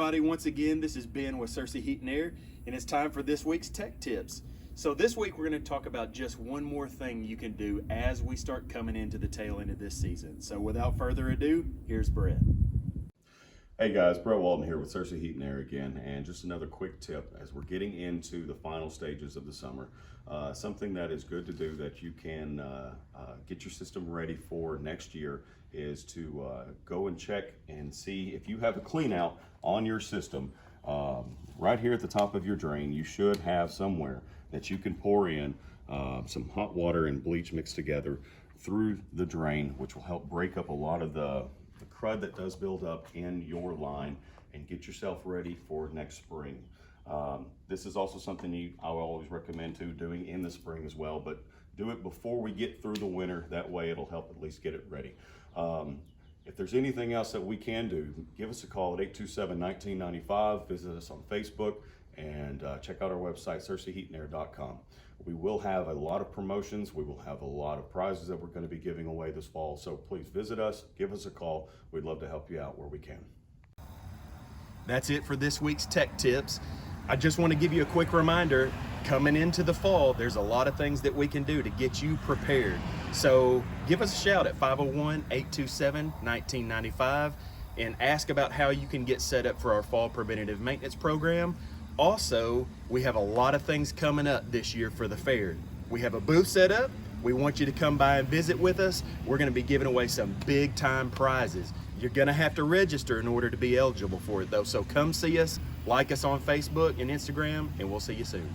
everybody, once again, this is Ben with Searcy Heat and Air, and it's time for this week's Tech Tips. So this week we're going to talk about just one more thing you can do as we start coming into the tail end of this season. So without further ado, here's Brett. Hey guys, Brett Walton here with Searcy Heat and Air again, and just another quick tip as we're getting into the final stages of the summer. Something that is good to do that you can get your system ready for next year is to go and check and see if you have a clean out on your system. Right here at the top of your drain, you should have somewhere that you can pour in some hot water and bleach mixed together through the drain, which will help break up a lot of the crud that does build up in your line and get yourself ready for next spring. This is also something I will always recommend doing in the spring as well, but do it before we get through the winter. That way it'll help at least get it ready. If there's anything else that we can do, give us a call at 827-1995, visit us on Facebook, and check out our website, searcyheatandair.com. We will have a lot of promotions. We will have a lot of prizes that we're going to be giving away this fall. So please visit us, give us a call. We'd love to help you out where we can. That's it for this week's Tech Tips. I just want to give you a quick reminder, coming into the fall, there's a lot of things that we can do to get you prepared. So give us a shout at 501-827-1995 and ask about how you can get set up for our fall preventative maintenance program. Also, we have a lot of things coming up this year for the fair. We have a booth set up. We want you to come by and visit with us. We're going to be giving away some big time prizes. You're going to have to register in order to be eligible for it though. So come see us, like us on Facebook and Instagram, and we'll see you soon.